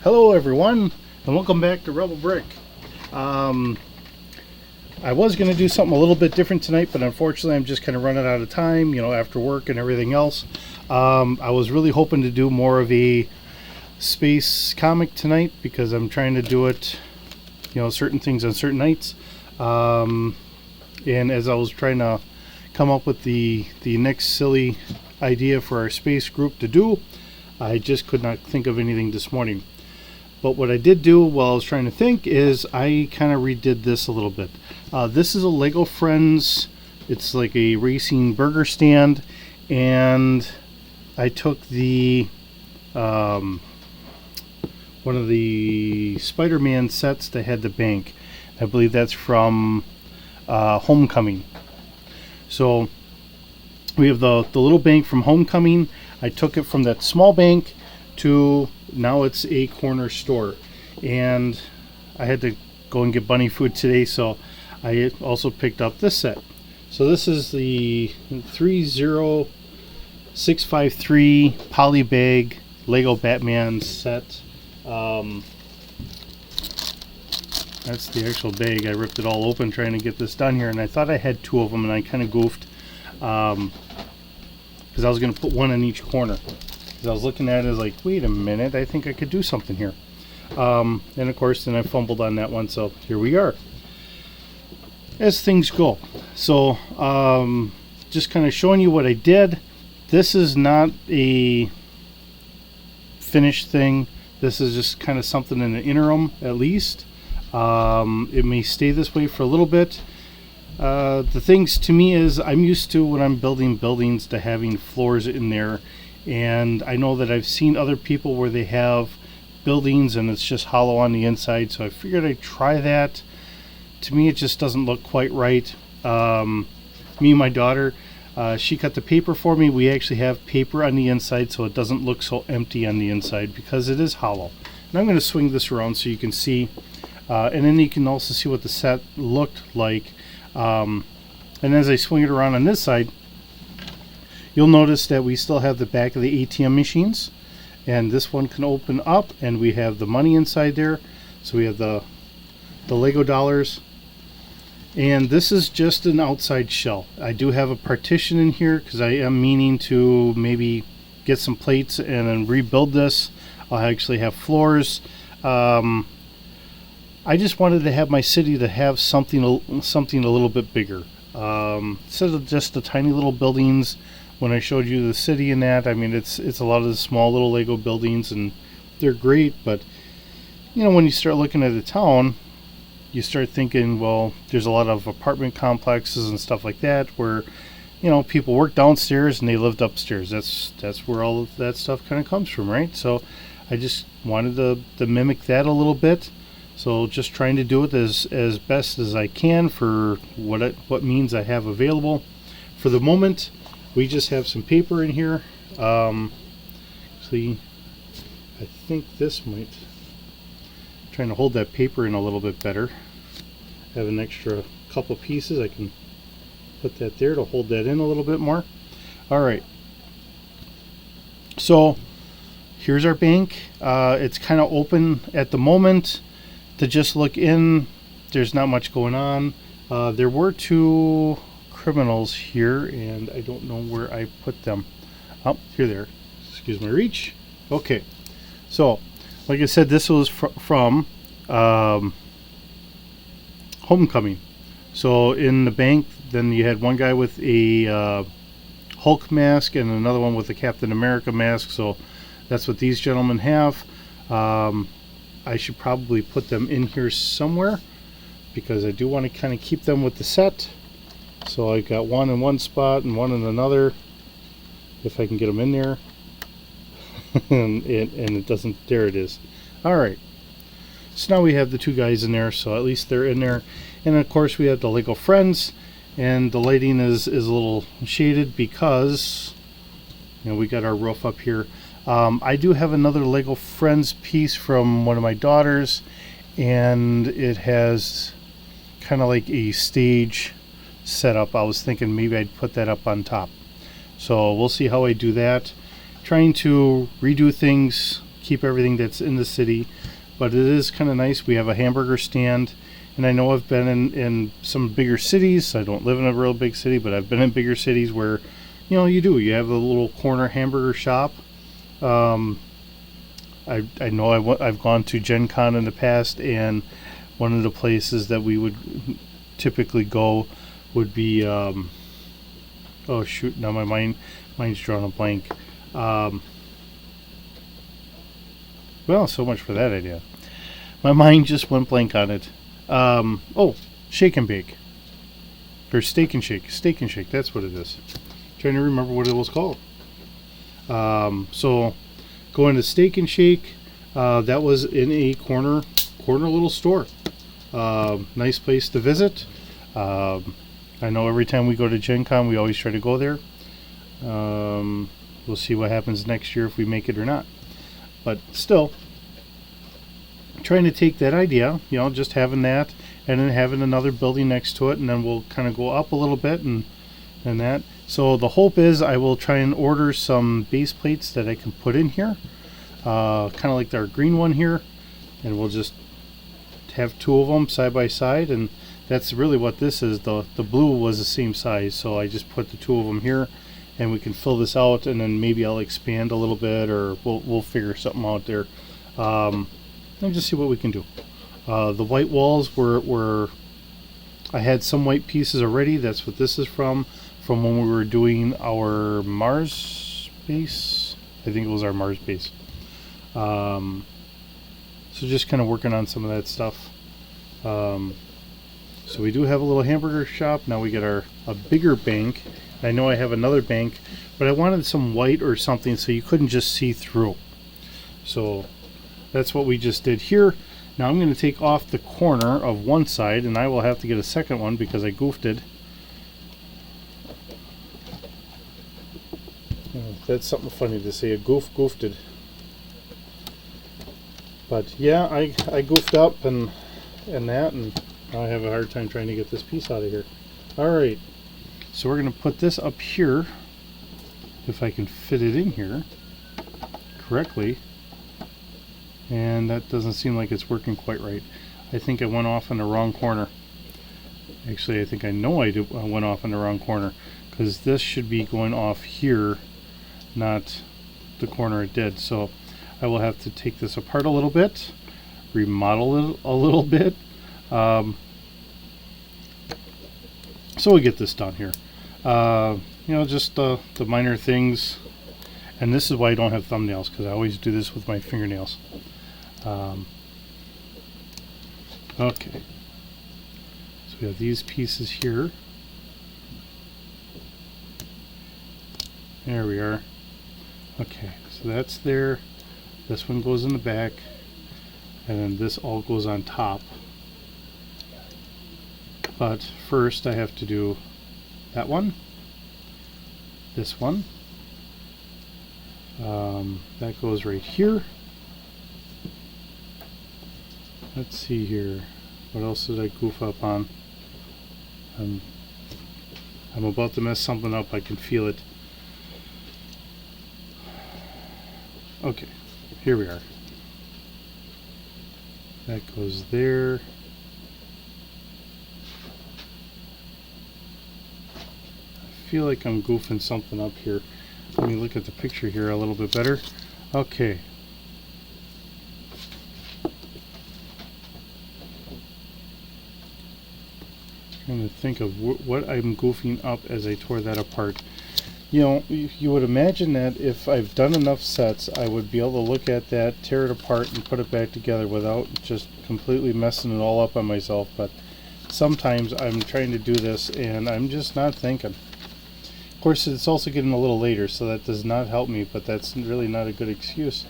Hello everyone, and welcome back to Rebel Brick. I was going to do something a little bit different tonight, but unfortunately I'm just kind of running out of time, after work and everything else. I was really hoping to do more of a space comic tonight because I'm trying to do it, certain things on certain nights. And as I was trying to come up with the next silly idea for our space group to do, I just could not think of anything this morning. But what I did do while I was trying to think is I kind of redid this a little bit. This is a Lego Friends. It's like a racing burger stand, and I took the one of the Spider-Man sets that had the bank. I believe that's from Homecoming. So we have the little bank from Homecoming. I took it from that small bank to now it's a corner store, and I had to go and get bunny food today, so I also picked up this set. So this is the 30653 poly bag Lego Batman set. That's the actual bag. I ripped it all open trying to get this done here, and I thought I had two of them, and I kind of goofed because I was going to put one in each corner. I was looking at it, I was like, wait a minute, I think I could do something here. And of course, then I fumbled on that one, so here we are. As things go. So, just kind of showing you what I did. This is not a finished thing. This is just kind of something in the interim, at least. It may stay this way for a little bit. The things to me is, I'm used to when I'm building buildings to having floors in there. And I know that I've seen other people where they have buildings and it's just hollow on the inside, so I figured I'd try that. To me, it just doesn't look quite right. Me and my daughter, she cut the paper for me. We actually have paper on the inside, so it doesn't look so empty on the inside because it is hollow. And I'm going to swing this around so you can see, and then you can also see what the set looked like. And as I swing it around on this side, you'll notice that we still have the back of the ATM machines, and this one can open up, and we have the money inside there. So we have the Lego dollars, and this is just an outside shell. I do have a partition in here because I am meaning to maybe get some plates and then rebuild this. I'll actually have floors. I just wanted to have my city to have something a little bit bigger, instead of just the tiny little buildings. When I showed you the city and that, I mean, it's a lot of the small little Lego buildings, and they're great, but when you start looking at the town, you start thinking, well, there's a lot of apartment complexes and stuff like that where people work downstairs and they lived upstairs. That's where all of that stuff kind of comes from, right? So I just wanted to mimic that a little bit. So just trying to do it as best as I can for what means I have available. For the moment, we just have some paper in here. See, I think this might, trying to hold that paper in a little bit better. I have an extra couple pieces. I can put that there to hold that in a little bit more. All right. So here's our bank. It's kind of open at the moment to just look in. There's not much going on. There were two criminals here, and I don't know where I put them. Oh, here they are. Excuse my reach. Okay, so like I said, this was from Homecoming. So in the bank, then you had one guy with a Hulk mask and another one with a Captain America mask. So that's what these gentlemen have. I should probably put them in here somewhere because I do want to kind of keep them with the set. So I got one in one spot and one in another, if I can get them in there. and it doesn't. There it is. All right. So now we have the two guys in there, so at least they're in there. And of course we have the Lego Friends, and the lighting is a little shaded because we got our roof up here. I do have another Lego Friends piece from one of my daughters, and it has kind of like a stage setup. I was thinking maybe I'd put that up on top. So we'll see how I do that. Trying to redo things, keep everything that's in the city, but it is kind of nice. We have a hamburger stand, and I know I've been in some bigger cities. I don't live in a real big city, but I've been in bigger cities where, you have a little corner hamburger shop. I know I've gone to Gen Con in the past, and one of the places that we would typically go would be oh shoot, now my mind's drawn a blank. Well, so much for that idea. My mind just went blank on it. Oh, Shake and Bake, or Steak and Shake. Steak and Shake, that's what it is. Trying to remember what it was called. So going to Steak and Shake, that was in a corner little store. Nice place to visit. I know every time we go to Gen Con, we always try to go there. We'll see what happens next year if we make it or not. But still, trying to take that idea, just having that, and then having another building next to it, and then we'll kind of go up a little bit and that. So the hope is I will try and order some base plates that I can put in here, kind of like our green one here, and we'll just have two of them side by side, and that's really what this is. The blue was the same size, so I just put the two of them here, and we can fill this out, and then maybe I'll expand a little bit, or we'll figure something out there. And just see what we can do. The white walls were I had some white pieces already. That's what this is from when we were doing our Mars base. I think it was our Mars base. So just kind of working on some of that stuff. So we do have a little hamburger shop. Now we get a bigger bank. I know I have another bank, but I wanted some white or something so you couldn't just see through. So that's what we just did here. Now I'm going to take off the corner of one side, and I will have to get a second one because I goofed it. That's something funny to say, a goofed it. But yeah, I goofed up and now I have a hard time trying to get this piece out of here. Alright, so we're going to put this up here, if I can fit it in here correctly. And that doesn't seem like it's working quite right. I think I went off in the wrong corner. Actually, I think I know I went off in the wrong corner, because this should be going off here, not the corner it did. So I will have to take this apart a little bit, remodel it a little bit. So we'll get this done here. Just the minor things. And this is why I don't have thumbnails, because I always do this with my fingernails. Okay. So we have these pieces here. There we are. Okay, so that's there. This one goes in the back, and then this all goes on top. But first I have to do that one, this one. That goes right here. Let's see here. What else did I goof up on? I'm about to mess something up. I can feel it. Okay, here we are. That goes there. I feel like I'm goofing something up here. Let me look at the picture here a little bit better. Okay. Trying to think of what I'm goofing up as I tore that apart. You would imagine that if I've done enough sets, I would be able to look at that, tear it apart, and put it back together without just completely messing it all up on myself. But sometimes I'm trying to do this, and I'm just not thinking. Of course, it's also getting a little later, so that does not help me, but that's really not a good excuse.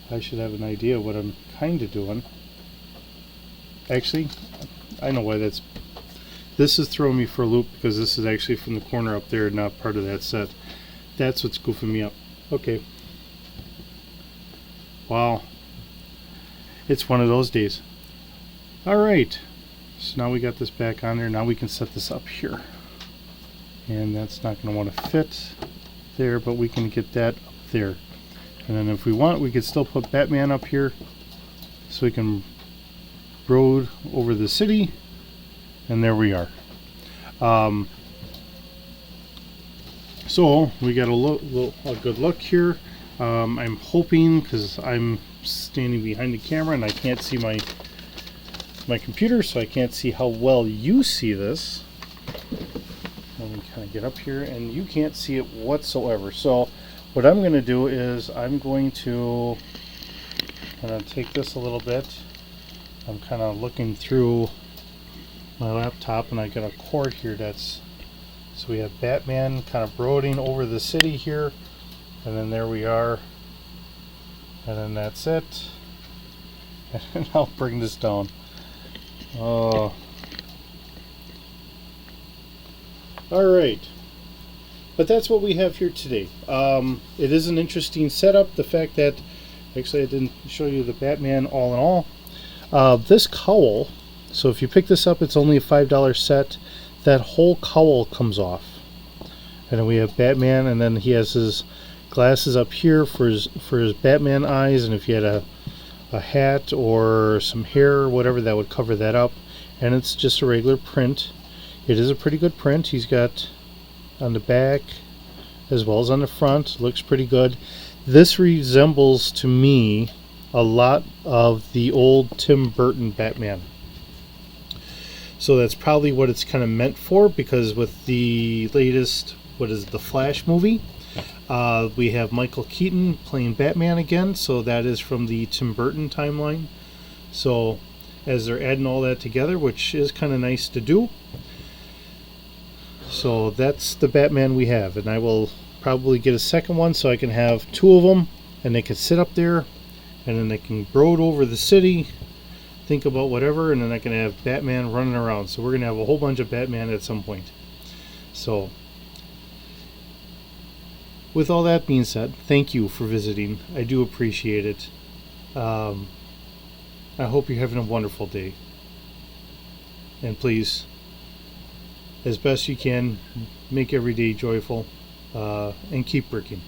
I should have an idea what I'm kind of doing. Actually, I know why this is throwing me for a loop, because this is actually from the corner up there, not part of that set. That's what's goofing me up. Okay. Wow. It's one of those days. Alright. So now we got this back on there. Now we can set this up here. And that's not going to want to fit there, but we can get that up there. And then if we want, we could still put Batman up here so we can brood over the city. And there we are. So we got a good look here. I'm hoping, because I'm standing behind the camera and I can't see my computer, so I can't see how well you see this. Let me kind of get up here, and you can't see it whatsoever. So what I'm going to do is I'm going to take this a little bit. I'm kind of looking through my laptop, and I got a cord here that's, so we have Batman kind of brooding over the city here, and then there we are, and then that's it. And I'll bring this down. Oh. Alright, but that's what we have here today. It is an interesting setup. The fact that, actually I didn't show you the Batman all in all. This cowl, so if you pick this up, it's only a $5 set. That whole cowl comes off. And then we have Batman, and then he has his glasses up here for his Batman eyes, and if you had a hat or some hair or whatever, that would cover that up. And it's just a regular print. It is a pretty good print. He's got on the back as well as on the front. Looks pretty good. This resembles to me a lot of the old Tim Burton Batman. So that's probably what it's kind of meant for, because with the latest, what is it, the Flash movie, we have Michael Keaton playing Batman again. So that is from the Tim Burton timeline. So as they're adding all that together, which is kind of nice to do. So that's the Batman we have, and I will probably get a second one so I can have two of them, and they can sit up there, and then they can brood over the city, think about whatever, and then I can have Batman running around. So we're going to have a whole bunch of Batman at some point. So with all that being said, thank you for visiting. I do appreciate it. I hope you're having a wonderful day. And please, as best you can, make every day joyful, and keep bricking.